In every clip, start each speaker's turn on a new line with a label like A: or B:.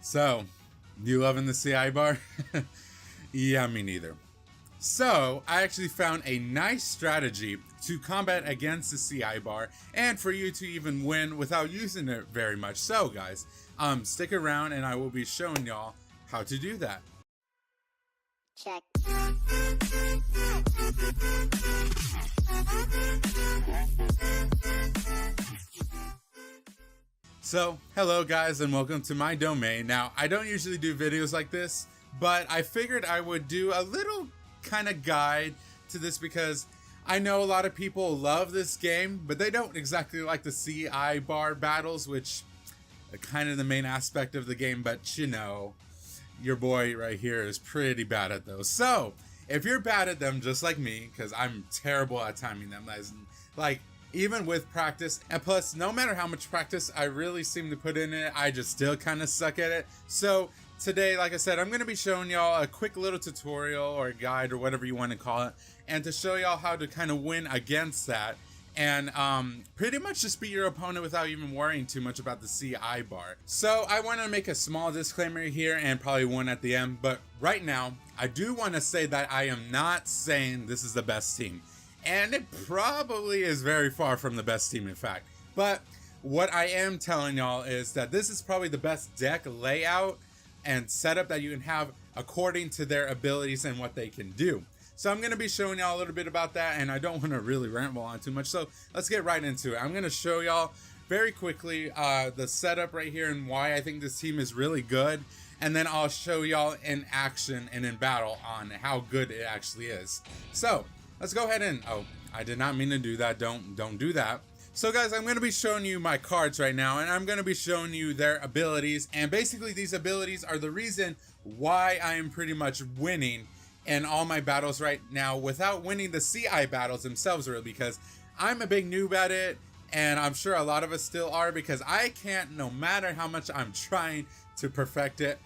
A: So, you loving the CI bar? Yeah, me neither. So, I actually found a nice strategy to combat against the CI bar and for you to even win without using it very much. So, guys, stick around and I will be showing y'all how to do that.
B: Check.
A: So, hello guys and welcome to my domain. Now, I don't usually do videos like this, but I figured I would do a little kind of guide to this because I know a lot of people love this game, but they don't exactly like the CI bar battles, which are kind of the main aspect of the game, but you know, your boy right here is pretty bad at those. So, if you're bad at them just like me, because I'm terrible at timing them, like even with practice, and plus no matter how much practice I really seem to put in it, I just still kind of suck at it. So today, like I said, I'm going to be showing y'all a quick little tutorial or a guide or whatever you want to call it, and to show y'all how to kind of win against that and pretty much just beat your opponent without even worrying too much about the CI bar. So I want to make a small disclaimer here and probably one at the end, but right now I do want to say that I am not saying this is the best team, and it probably is very far from the best team in fact, but what I am telling y'all is that this is probably the best deck layout and setup that you can have according to their abilities and what they can do. So I'm going to be showing y'all a little bit about that, and I don't want to really ramble on too much, so let's get right into it. I'm going to show y'all very quickly the setup right here and why I think this team is really good, and then I'll show y'all in action and in battle on how good it actually is. So let's go ahead and, oh, I did not mean to do that. Don't do that. So guys, I'm going to be showing you my cards right now, and I'm going to be showing you their abilities, and basically these abilities are the reason why I am pretty much winning in all my battles right now without winning the CI battles themselves, really, because I'm a big noob at it, and I'm sure a lot of us still are, because I can't, no matter how much I'm trying to perfect it,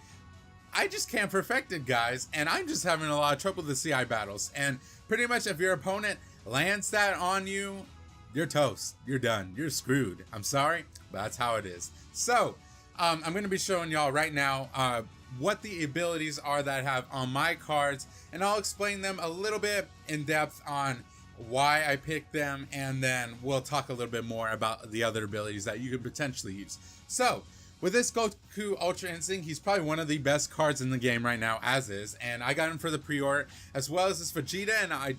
A: I just can't perfect it, guys, and I'm just having a lot of trouble with the CI battles. And pretty much if your opponent lands that on you, you're toast, you're done, you're screwed. I'm sorry, but that's how it is. So I'm going to be showing y'all right now what the abilities are that I have on my cards, and I'll explain them a little bit in depth on why I picked them, and then we'll talk a little bit more about the other abilities that you could potentially use. So with this Goku Ultra Instinct, he's probably one of the best cards in the game right now as is, and I got him for the pre-order, as well as this Vegeta, and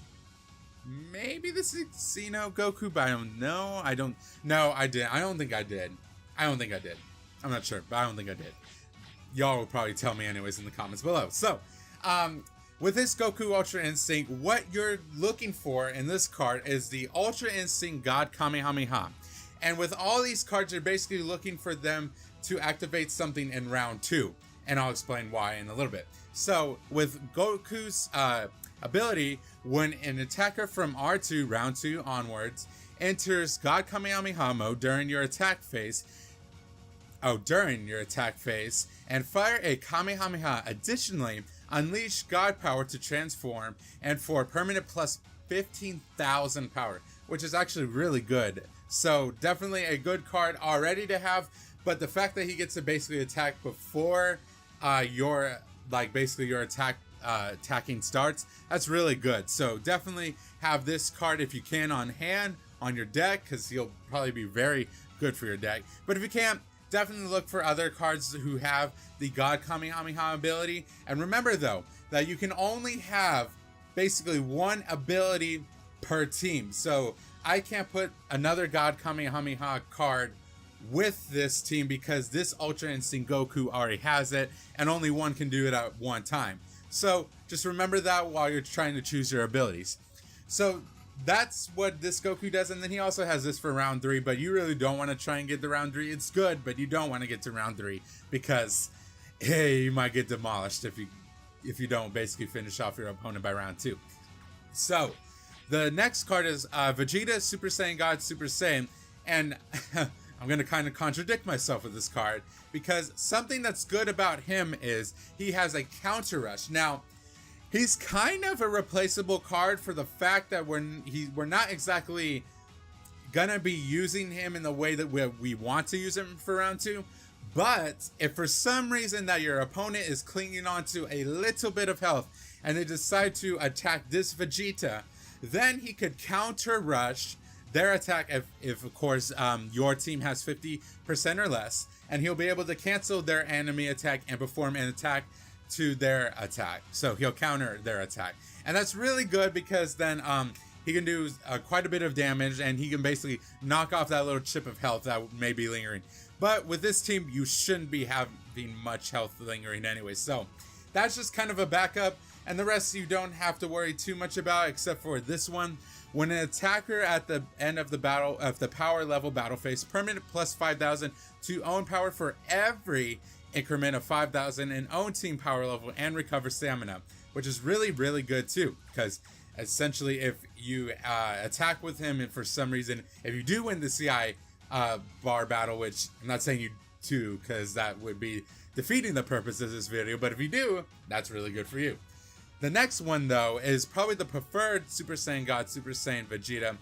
A: maybe this is Xeno Goku, but I don't know. I didn't. I don't think I did. I'm not sure, but I don't think I did. Y'all will probably tell me anyways in the comments below. So, with this Goku Ultra Instinct, what you're looking for in this card is the Ultra Instinct God Kamehameha. And with all these cards, you're basically looking for them to activate something in round 2. And I'll explain why in a little bit. So, with Goku's ability, when an attacker from R2 round 2 onwards enters God Kamehameha mode during your attack phase, and fire a Kamehameha. Additionally, unleash God power to transform, and for permanent plus 15,000 power, which is actually really good. So definitely a good card already to have, but the fact that he gets to basically attack before your attacking starts, that's really good. So definitely have this card if you can on hand on your deck, because he'll probably be very good for your deck. But if you can't, definitely look for other cards who have the God Kamehameha ability. And remember though, that you can only have basically one ability per team. So I can't put another God Kamehameha card with this team because this Ultra Instinct Goku already has it, and only one can do it at one time. So just remember that while you're trying to choose your abilities. So that's what this Goku does, and then he also has this for round 3, but you really don't want to try and get to round 3. It's good, but you don't want to get to round 3 because, hey, you might get demolished if you don't basically finish off your opponent by round 2. So the next card is Vegeta Super Saiyan God Super Saiyan, and I'm going to kind of contradict myself with this card because something that's good about him is he has a counter rush. Now, he's kind of a replaceable card for the fact that we're not exactly gonna be using him in the way that we want to use him for round 2, But if for some reason that your opponent is clinging on to a little bit of health and they decide to attack this Vegeta, then he could counter rush their attack if of course your team has 50% or less, and he'll be able to cancel their enemy attack and perform an attack to their attack. So he'll counter their attack, and that's really good because then he can do quite a bit of damage, and he can basically knock off that little chip of health that may be lingering. But with this team, you shouldn't be having much health lingering anyway, so that's just kind of a backup, and the rest you don't have to worry too much about, except for this one. When an attacker at the end of the battle of the power level battle phase, permanent plus 5,000 to own power for every increment of 5,000 and own team power level and recover stamina, which is really, really good too, because essentially if you attack with him and for some reason, if you do win the CI bar battle, which I'm not saying you do because that would be defeating the purpose of this video, but if you do, that's really good for you. The next one though is probably the preferred Super Saiyan God, Super Saiyan Vegeta,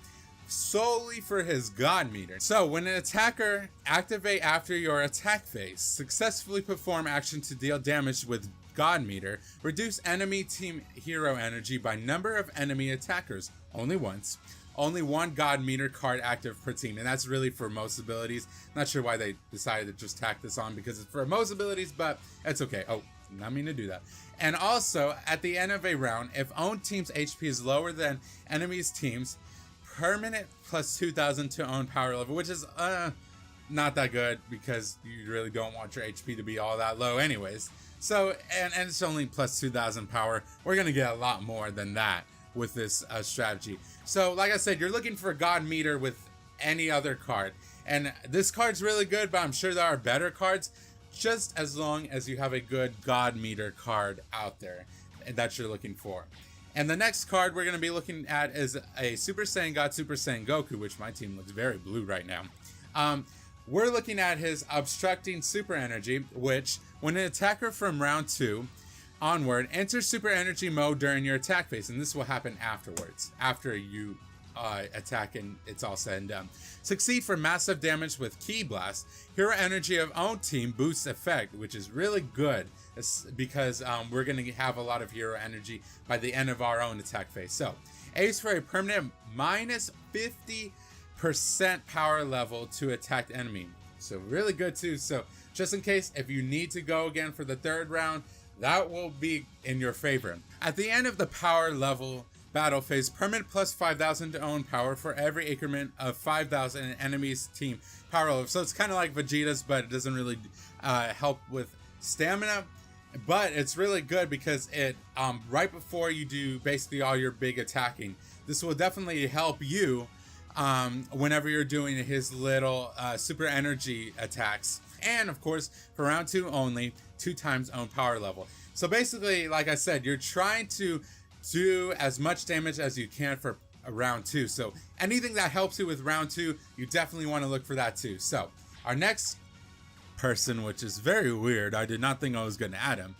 A: solely for his God meter. So when an attacker activate after your attack phase, successfully perform action to deal damage with God meter, reduce enemy team hero energy by number of enemy attackers, only once. Only one God meter card active per team, and that's really for most abilities. Not sure why they decided to just tack this on because it's for most abilities, but it's okay. Oh, not mean to do that. And also, at the end of a round, if own team's HP is lower than enemy's team's, permanent plus 2,000 to own power level, which is not that good because you really don't want your HP to be all that low anyways. So, and it's only plus 2,000 power. We're going to get a lot more than that with this strategy. So, like I said, you're looking for God meter with any other card. And this card's really good, but I'm sure there are better cards, just as long as you have a good God meter card out there that you're looking for. And the next card we're going to be looking at is a Super Saiyan God, Super Saiyan Goku, which my team looks very blue right now. We're looking at his Obstructing Super Energy, which when an attacker from round 2 onward enters Super Energy mode during your attack phase, and this will happen afterwards, after you attack and it's all said and done. Succeed for massive damage with Ki Blast. Hero energy of own team boosts effect, which is really good because we're going to have a lot of hero energy by the end of our own attack phase. So, aids for a permanent minus 50% power level to attacked enemy. So really good too. So just in case if you need to go again for the third round, that will be in your favor. At the end of the power level battle phase, permanent plus 5,000 to own power for every increment of 5,000 in enemy's team power level. So it's kind of like Vegeta's, but it doesn't really help with stamina. But it's really good because it right before you do basically all your big attacking, this will definitely help you whenever you're doing his little super energy attacks. And of course, for round 2 only, 2 times own power level. So basically, like I said, you're trying to do as much damage as you can for round 2. So anything that helps you with round 2, you definitely want to look for that too. So our next person, which is very weird, I did not think I was going to add him.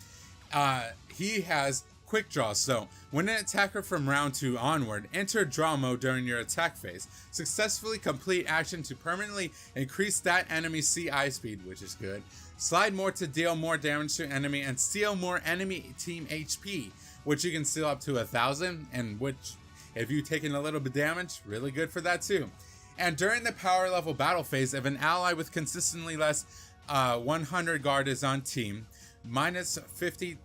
A: He has quick draw. So when an attacker from round 2 onward enter draw mode during your attack phase, successfully complete action to permanently increase that enemy's CI speed, which is good. Slide more to deal more damage to enemy and steal more enemy team HP, which you can steal up to 1,000, and which if you've taken a little bit damage, really good for that too. And during the power level battle phase, if an ally with consistently less 100 guard is on team, minus 50%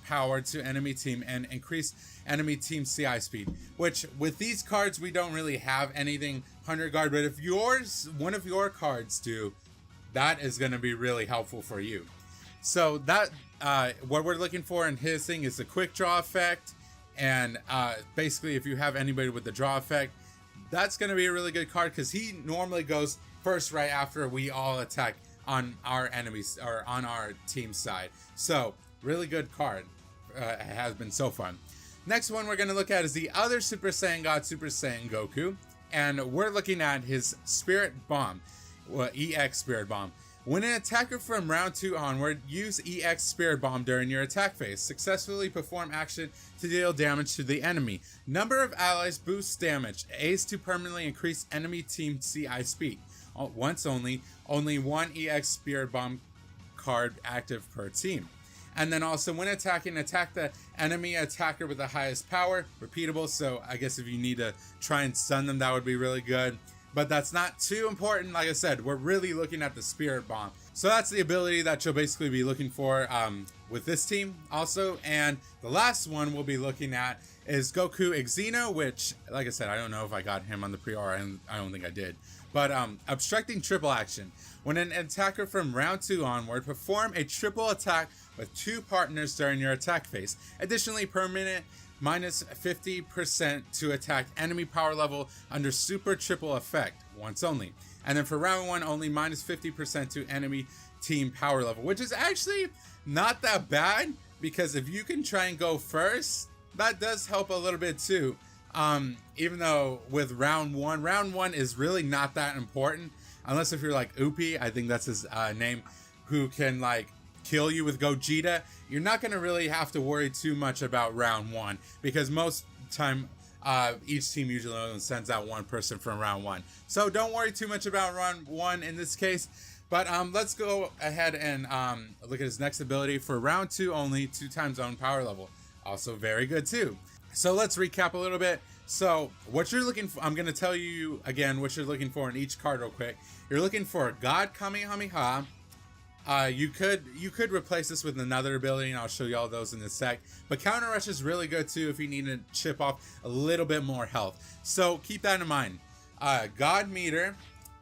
A: power to enemy team and increase enemy team CI speed, which with these cards we don't really have anything 100 guard, but if one of your cards do, that is going to be really helpful for you. So that what we're looking for in his thing is the quick draw effect, and basically if you have anybody with the draw effect, that's going to be a really good card because he normally goes first right after we all attack on our enemies or on our team side. So really good card, has been so far. Next one we're going to look at is the other Super Saiyan God, Super Saiyan Goku, and we're looking at his Spirit Bomb, EX Spirit Bomb. When an attacker from round 2 onward, use EX Spirit Bomb during your attack phase. Successfully perform action to deal damage to the enemy. Number of allies boosts damage. Aids to permanently increase enemy team CI speed. once only one EX Spirit Bomb card active per team. And then also when attacking, attack the enemy attacker with the highest power, repeatable. So I guess if you need to try and stun them, that would be really good. But that's not too important. Like I said, we're really looking at the Spirit Bomb. So that's the ability that you'll basically be looking for with this team also. And the last one we'll be looking at is Goku Xeno, which, like I said, I don't know if I got him on the pre-order. I don't think I did. But obstructing triple action. When an attacker from round 2 onward, perform a triple attack with 2 partners during your attack phase. Additionally, per minute, minus 50% to attack enemy power level under super triple effect, once only. And then for round 1, only minus 50% to enemy team power level, which is actually not that bad, because if you can try and go first, that does help a little bit too. Even though with round one is really not that important, unless if you're like Upi, I think that's his name, who can like kill you with Vegeta. You're not going to really have to worry too much about round 1, because most time each team usually only sends out one person from round 1. So don't worry too much about round 1 in this case. But let's go ahead and look at his next ability for round 2 only, 2 times own power level. Also very good too. So let's recap a little bit. So what you're looking for, I'm going to tell you again what you're looking for in each card real quick. You're looking for God Kamehameha. You could replace this with another ability, and I'll show you all those in a sec. But Counter Rush is really good too if you need to chip off a little bit more health. So keep that in mind. God Meter,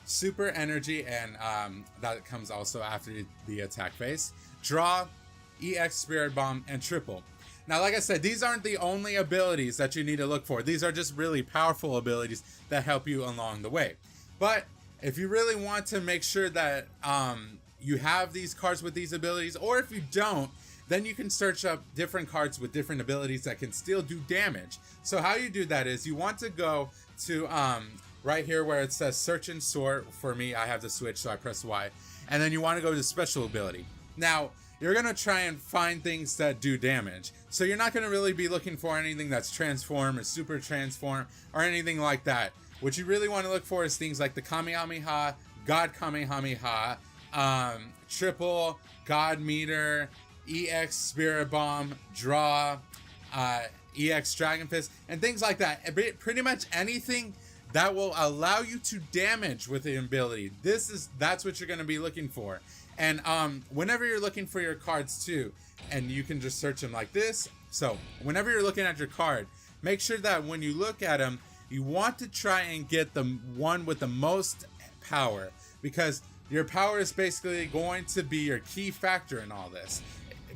A: Super Energy, and that comes also after the attack phase. Draw, EX Spirit Bomb, and Triple. Now, like I said, these aren't the only abilities that you need to look for. These are just really powerful abilities that help you along the way. But if you really want to make sure that you have these cards with these abilities, or if you don't, then you can search up different cards with different abilities that can still do damage. So how you do that is you want to go to right here where it says search and sort. For me, I have the switch, so I press Y. And then you want to go to special ability. Now, you're going to try and find things that do damage. So you're not going to really be looking for anything that's transform or super transform or anything like that. What you really want to look for is things like the Kamehameha, God Kamehameha, Triple, God Meter, EX Spirit Bomb, Draw, EX Dragon Fist, and things like that. Pretty much anything that will allow you to damage with the ability. That's what you're going to be looking for. And whenever you're looking for your cards too, and you can just search them like this. So whenever you're looking at your card, make sure that when you look at them, you want to try and get the one with the most power, because your power is basically going to be your key factor in all this,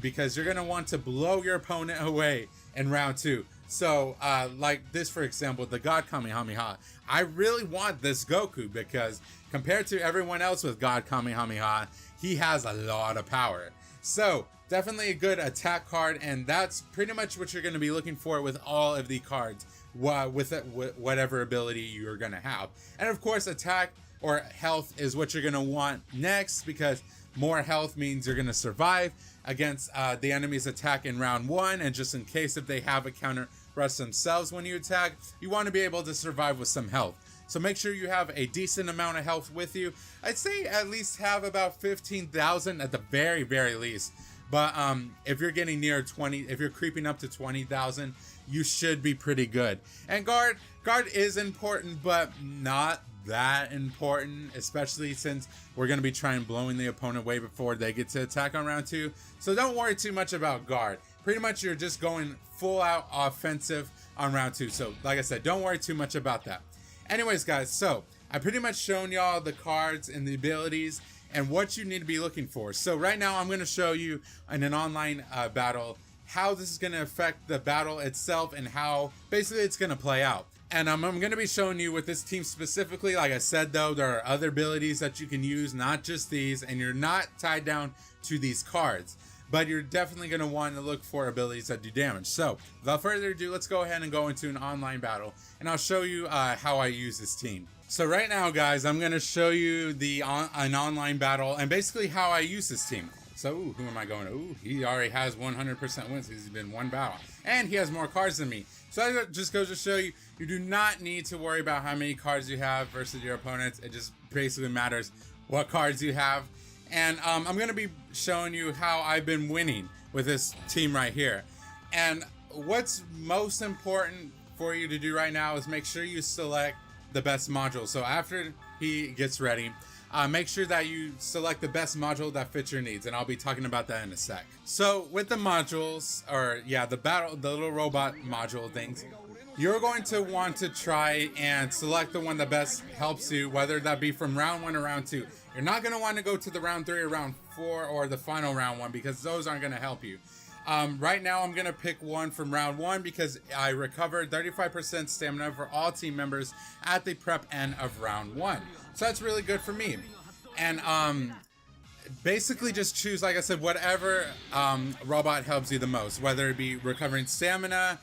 A: because you're going to want to blow your opponent away in round 2. So like this, for example, the God Kamehameha. I really want this Goku because compared to everyone else with God Kamehameha, he has a lot of power. So definitely a good attack card, and that's pretty much what you're going to be looking for with all of the cards, with whatever ability you're going to have. And of course, attack or health is what you're going to want next, because more health means you're going to survive against the enemy's attack in round 1, and just in case if they have a counter rush themselves when you attack, you want to be able to survive with some health. So make sure you have a decent amount of health with you. I'd say at least have about 15,000 at the very, very least. But if you're getting near 20, if you're creeping up to 20,000, you should be pretty good. And guard is important, but not that important, especially since we're going to be trying blowing the opponent away before they get to attack on round 2. So don't worry too much about guard. Pretty much you're just going full out offensive on round 2. So like I said, don't worry too much about that. Anyways, guys, so I pretty much shown y'all the cards and the abilities and what you need to be looking for. So right now I'm going to show you in an online battle how this is going to affect the battle itself and how basically it's going to play out. And I'm going to be showing you with this team specifically. Like I said, though, there are other abilities that you can use, not just these, and you're not tied down to these cards. But you're definitely going to want to look for abilities that do damage. So without further ado, let's go ahead and go into an online battle, and I'll show you how I use this team. So right now, guys, I'm going to show you an online battle and basically how I use this team. So, ooh, who am I going to? Ooh, he already has 100% wins. He's been one battle. And he has more cards than me. So that just goes to show you, you do not need to worry about how many cards you have versus your opponents. It just basically matters what cards you have. And I'm going to be showing you how I've been winning with this team right here. And what's most important for you to do right now is make sure you select the best module. So after he gets ready, make sure that you select the best module that fits your needs, and I'll be talking about that in a sec. So with the modules, or yeah, the little robot module things, you're going to want to try and select the one that best helps you, whether that be from round 1 or round 2. You're not going to want to go to the round 3 or round 4 or the final round 1 because those aren't going to help you. Right now I'm going to pick one from round 1 because I recovered 35% stamina for all team members at the prep end of round 1. So that's really good for me. And basically just choose, like I said, whatever robot helps you the most, whether it be recovering stamina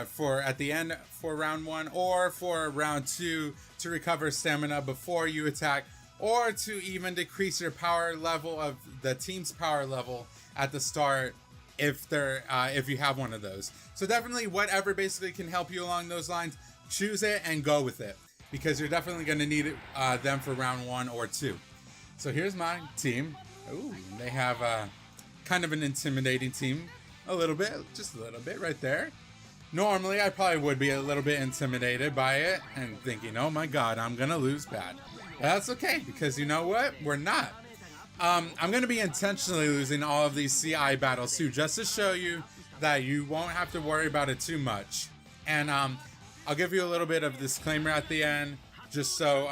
A: for at the end for round 1, or for round 2 to recover stamina before you attack, or to even decrease your power level of the team's power level at the start if you have one of those. So definitely whatever basically can help you along those lines, choose it and go with it, because you're definitely going to need them for round 1 or 2. So here's my team. Ooh, they have kind of an intimidating team. A little bit, just a little bit right there. Normally, I probably would be a little bit intimidated by it and thinking, oh my god, I'm going to lose bad. But that's okay, because you know what? We're not. I'm going to be intentionally losing all of these CI battles too, just to show you that you won't have to worry about it too much. And I'll give you a little bit of disclaimer at the end, just so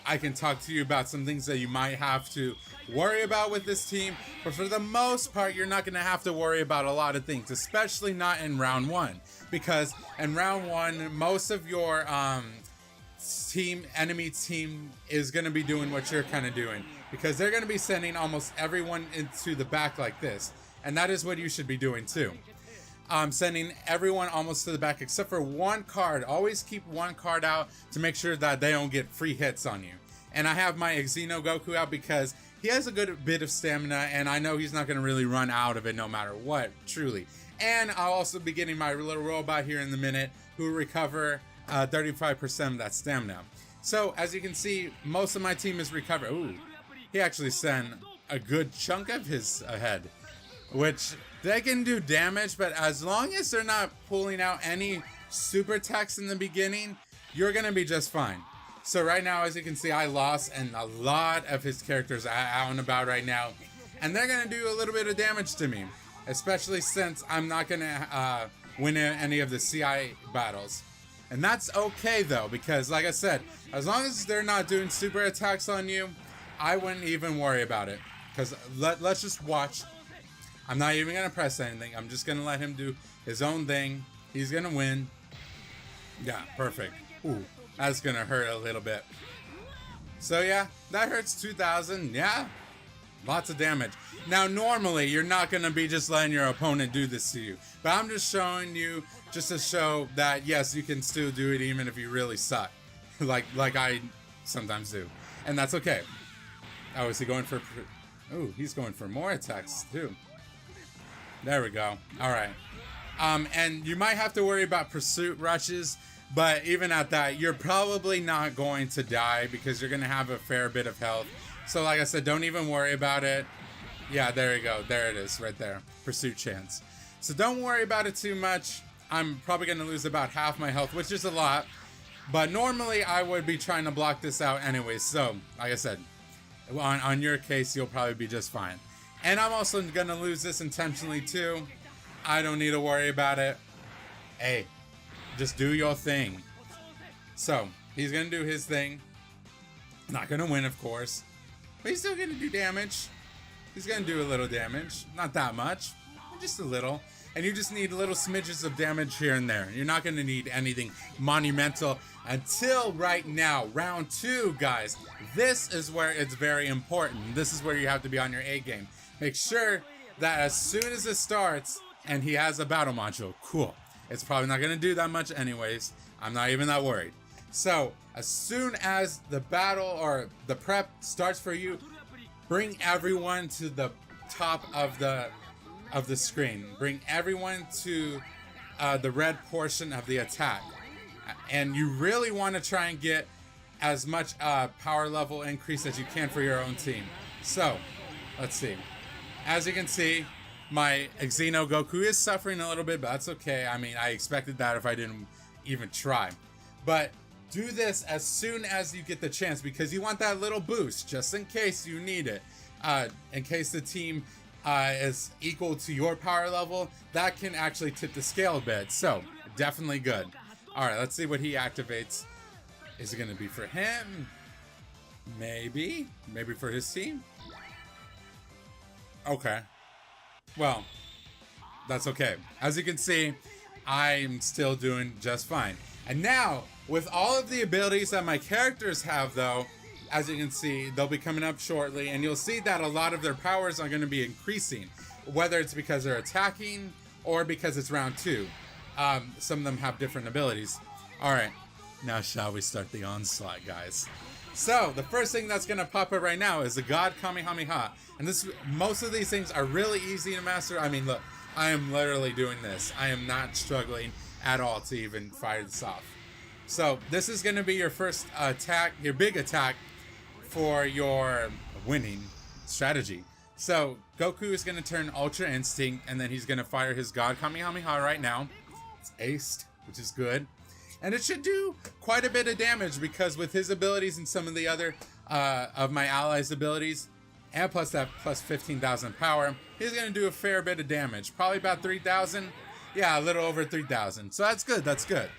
A: I can talk to you about some things that you might have to worry about with this team. But for the most part, you're not going to have to worry about a lot of things, especially not in round 1. Because in round 1, most of your enemy team is going to be doing what you're kind of doing, because they're going to be sending almost everyone into the back like this. And that is what you should be doing too. Sending everyone almost to the back except for one card. Always keep one card out to make sure that they don't get free hits on you. And I have my Xeno Goku out because he has a good bit of stamina, and I know he's not going to really run out of it no matter what, truly. And I'll also be getting my little robot here in a minute who will recover 35% of that stamina. So as you can see, most of my team is recovered. Ooh, he actually sent a good chunk of his ahead, which they can do damage, but as long as they're not pulling out any super attacks in the beginning, you're gonna be just fine. So right now, as you can see, I lost, and a lot of his characters are out and about right now, and they're gonna do a little bit of damage to me, especially since I'm not gonna win any of the CI battles. And that's okay though, because like I said, as long as they're not doing super attacks on you, I wouldn't even worry about it. Because let's just watch. I'm not even going to press anything. I'm just going to let him do his own thing. He's going to win. Yeah, perfect. Ooh, that's going to hurt a little bit. So yeah, that hurts 2,000. Yeah, lots of damage. Now, normally, you're not going to be just letting your opponent do this to you. But I'm just showing you, just to show that, yes, you can still do it even if you really suck. like I sometimes do. And that's okay. Oh, is he going for... Ooh, he's going for more attacks, too. There we go. All right. And you might have to worry about pursuit rushes, but even at that, you're probably not going to die because you're going to have a fair bit of health. So like I said, don't even worry about it. Yeah, there you go. There it is right there. Pursuit chance. So don't worry about it too much. I'm probably going to lose about half my health, which is a lot. But normally I would be trying to block this out anyway. So like I said, on your case, you'll probably be just fine. And I'm also going to lose this intentionally too. I don't need to worry about it. Hey, just do your thing. So, he's going to do his thing. Not going to win, of course. But he's still going to do damage. He's going to do a little damage. Not that much. Just a little. And you just need little smidges of damage here and there. You're not going to need anything monumental until right now. Round 2, guys. This is where it's very important. This is where you have to be on your A game. Make sure that as soon as it starts and he has a battle module, cool. It's probably not going to do that much anyways. I'm not even that worried. So, as soon as the battle or the prep starts for you, bring everyone to the top of the screen. Bring everyone to the red portion of the attack. And you really want to try and get as much power level increase as you can for your own team. So, let's see. As you can see, my Xeno Goku is suffering a little bit, but that's okay. I mean, I expected that if I didn't even try. But do this as soon as you get the chance, because you want that little boost just in case you need it. In case the team is equal to your power level, that can actually tip the scale a bit. So, definitely good. Alright, let's see what he activates. Is it going to be for him? Maybe. Maybe for his team? Okay. Well, that's okay. As you can see, I'm still doing just fine. And now, with all of the abilities that my characters have, though, as you can see, they'll be coming up shortly, and you'll see that a lot of their powers are going to be increasing, whether it's because they're attacking or because it's round 2. Some of them have different abilities. Alright, now shall we start the onslaught, guys? So, the first thing that's going to pop up right now is the God Kamehameha. And most of these things are really easy to master. I mean, look, I am literally doing this. I am not struggling at all to even fire this off. So, this is going to be your first attack, your big attack for your winning strategy. So, Goku is going to turn Ultra Instinct, and then he's going to fire his God Kamehameha right now. It's aced, which is good. And it should do quite a bit of damage, because with his abilities and some of the other of my allies' abilities, and plus that plus 15,000 power, he's going to do a fair bit of damage. Probably about 3,000. Yeah, a little over 3,000. So that's good, that's good.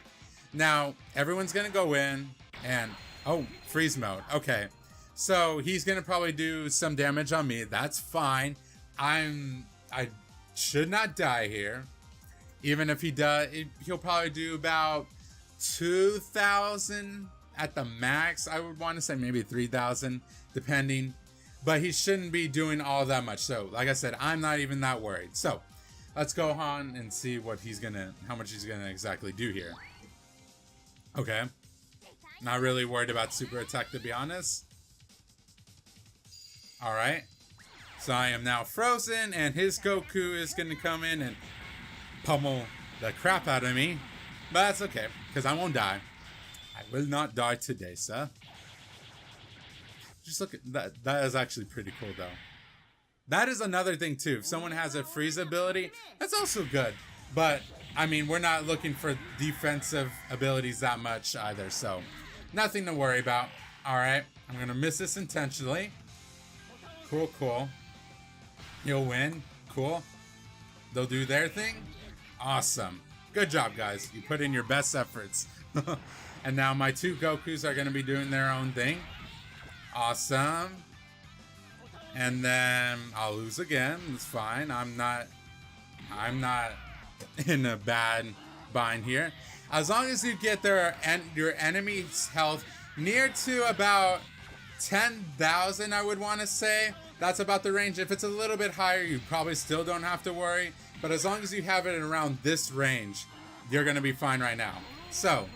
A: Now, everyone's going to go in and... Oh, freeze mode. Okay. So he's going to probably do some damage on me. That's fine. I should not die here. Even if he does, he'll probably do about 2,000 at the max. I would want to say maybe 3,000, depending. But he shouldn't be doing all that much. So, like I said, I'm not even that worried. So, let's go on and see what how much he's gonna exactly do here. Okay. Not really worried about super attack, to be honest. Alright. So I am now frozen, and his Goku is gonna come in and pummel the crap out of me. But that's okay, because I won't die. I will not die today, sir. Just look at that. That is actually pretty cool, though. That is another thing, too. If someone has a freeze ability, that's also good. But, I mean, we're not looking for defensive abilities that much either, so nothing to worry about. Alright, I'm going to miss this intentionally. Cool, cool. You'll win. Cool. They'll do their thing. Awesome. Good job, guys. You put in your best efforts. And now my two Gokus are going to be doing their own thing. Awesome. And then I'll lose again. It's fine. I'm not in a bad bind here. As long as you get your enemy's health near to about 10,000, I would want to say. That's about the range. If it's a little bit higher, you probably still don't have to worry. But as long as you have it around this range, you're going to be fine right now. So,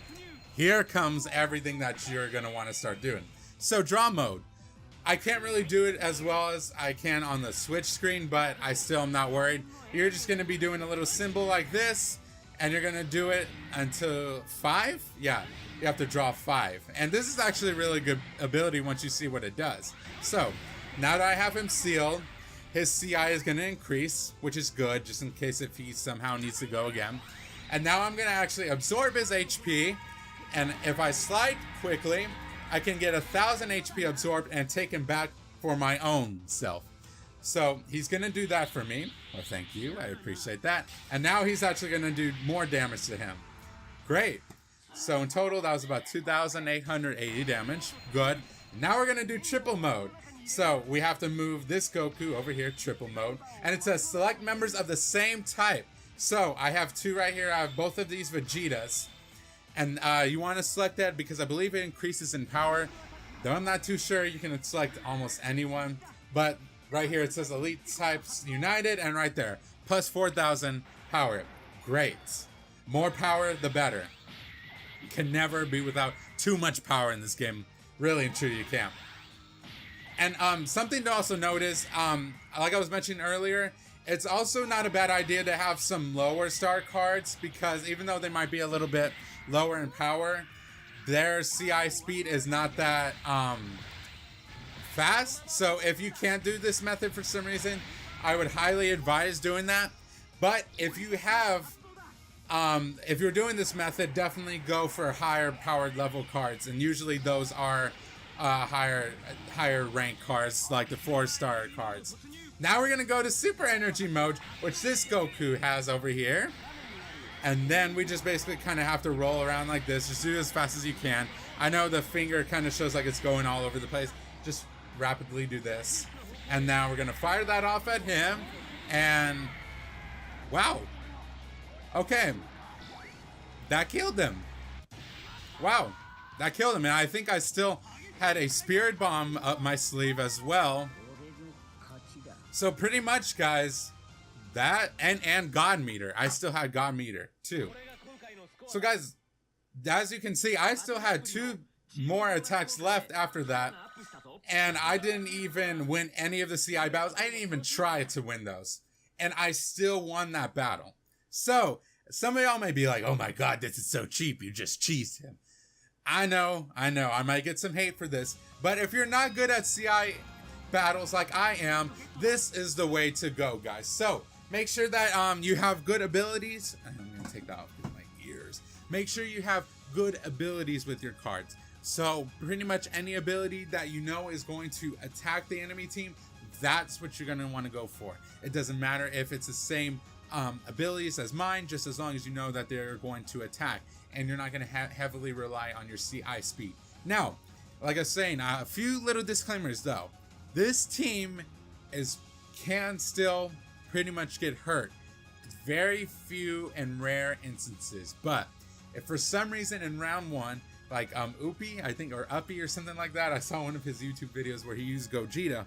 A: here comes everything that you're going to want to start doing. So, draw mode. I can't really do it as well as I can on the Switch screen, but I still am not worried. You're just going to be doing a little symbol like this, and you're going to do it until 5? Yeah, you have to draw 5. And this is actually a really good ability once you see what it does. So, now that I have him sealed, his CI is going to increase, which is good, just in case if he somehow needs to go again. And now I'm going to actually absorb his HP, and if I slide quickly, I can get 1,000 HP absorbed and take him back for my own self. So he's going to do that for me. Well, thank you. I appreciate that. And now he's actually going to do more damage to him. Great. So in total, that was about 2,880 damage. Good. Now we're going to do triple mode. So we have to move this Goku over here, triple mode. And it says select members of the same type. So I have two right here. I have both of these Vegetas. And you want to select that because I believe it increases in power. Though I'm not too sure, you can select almost anyone. But right here it says Elite Types United, and right there, plus 4,000 power. Great. More power, the better. You can never be without too much power in this game. Really and truly, you can't. And something to also notice, like I was mentioning earlier, it's also not a bad idea to have some lower star cards, because even though they might be a little bit lower in power, their CI speed is not that fast. So if you can't do this method for some reason, I would highly advise doing that. But if you have, if you're doing this method, definitely go for higher powered level cards, and usually those are higher rank cards, like the 4-star cards. Now we're gonna go to super energy mode, which this Goku has over here, and then we just basically kind of have to roll around like this. Just do it as fast as you can. I know the finger kind of shows like it's going all over the place. Just rapidly do this, and now we're gonna fire that off at him, and wow, okay, that killed him. Wow, that killed him. And I think I still had a spirit bomb up my sleeve as well. So pretty much, guys, that and God meter. I still had God meter too. So guys, as you can see, I still had 2 more attacks left after that, and I didn't even win any of the CI battles. I didn't even try to win those, and I still won that battle. So some of y'all may be like, oh my god, this is so cheap, you just cheesed him. I know, I might get some hate for this, but if you're not good at CI battles like I am, this is the way to go, guys. So make sure that you have good abilities. I'm gonna take that off with my ears. Make sure you have good abilities with your cards. So pretty much any ability that you know is going to attack the enemy team, that's what you're gonna want to go for. It doesn't matter if it's the same abilities as mine, just as long as you know that they're going to attack, and you're not going to heavily rely on your CI speed. Now, like I was saying, a few little disclaimers though. This team can still pretty much get hurt. Very few and rare instances, but if for some reason in round 1, like Uppy, I think, or Uppy or something like that, I saw one of his YouTube videos where he used Vegeta.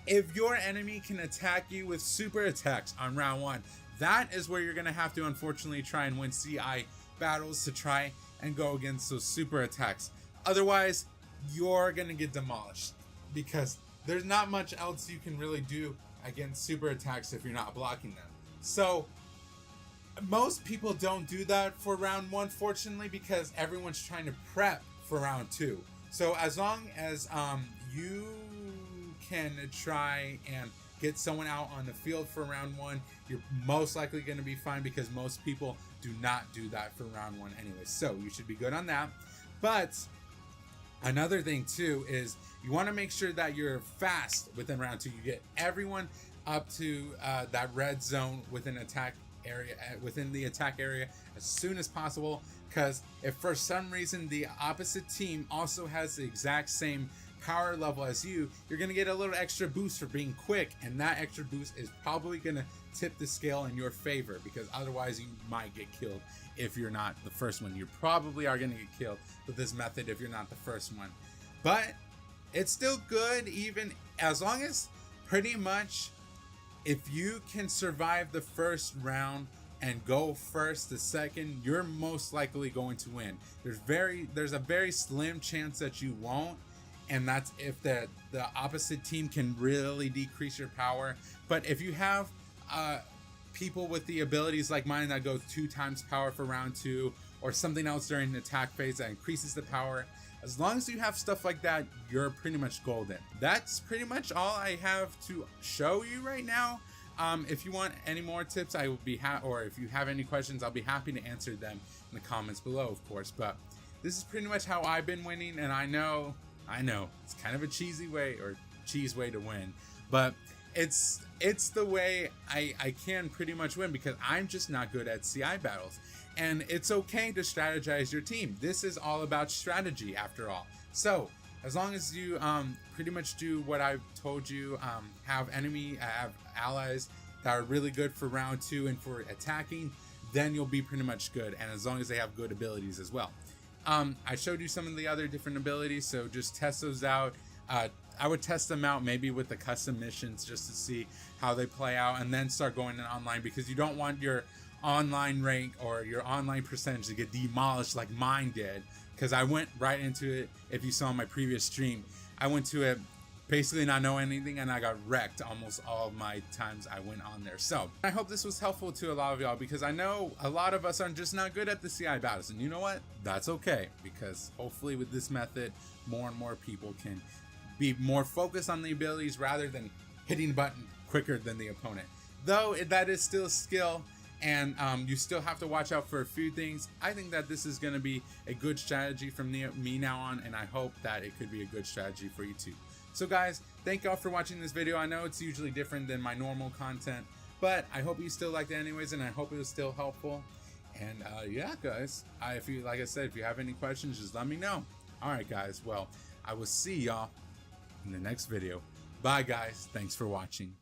A: If your enemy can attack you with super attacks on round 1, that is where you're going to have to unfortunately try and win CI battles to try and go against those super attacks. Otherwise, you're going to get demolished, because there's not much else you can really do against super attacks if you're not blocking them. So most people don't do that for round 1, fortunately, because everyone's trying to prep for round 2. So as long as you can try and get someone out on the field for round 1, you're most likely going to be fine, because most people do not do that for round 1 anyway. So you should be good on that. But another thing too is you want to make sure that you're fast within round 2. You get everyone up to that red zone within attack area, within the attack area, as soon as possible, because if for some reason the opposite team also has the exact same power level as you, you're going to get a little extra boost for being quick, and that extra boost is probably going to tip the scale in your favor, because otherwise you might get killed if you're not the first one. You probably are going to get killed with this method if you're not the first one, but it's still good, even as long as pretty much if you can survive the first round and go first the second, you're most likely going to win. There's a very slim chance that you won't, and that's if the opposite team can really decrease your power. But if you have people with the abilities like mine that go 2 times power for round 2, or something else during the attack phase that increases the power, as long as you have stuff like that, you're pretty much golden. That's pretty much all I have to show you right now. If you want any more tips, I will be or if you have any questions, I'll be happy to answer them in the comments below, of course. But this is pretty much how I've been winning, and I know it's kind of a cheesy way, or cheese way to win, but it's the way I can pretty much win, because I'm just not good at CI battles. And it's okay to strategize your team. This is all about strategy after all. So as long as you pretty much do what I've told you, have allies that are really good for round 2 and for attacking, then you'll be pretty much good. And as long as they have good abilities as well. I showed you some of the other different abilities, so just test those out. I would test them out maybe with the custom missions just to see how they play out, and then start going in online, because you don't want your online rank or your online percentage to get demolished like mine did, because I went right into it. If you saw my previous stream, I went to it basically not know anything, and I got wrecked almost all of my times I went on there. So I hope this was helpful to a lot of y'all, because I know a lot of us are just not good at the CI battles, and you know what? That's okay, because hopefully with this method, more and more people can be more focused on the abilities rather than hitting the button quicker than the opponent. Though that is still skill, and you still have to watch out for a few things. I think that this is going to be a good strategy from me now on, and I hope that it could be a good strategy for you too. So guys, thank y'all for watching this video. I know it's usually different than my normal content, but I hope you still liked it anyways, and I hope it was still helpful. And yeah, guys, if you, like I said, if you have any questions, just let me know. All right, guys. Well, I will see y'all in the next video. Bye, guys. Thanks for watching.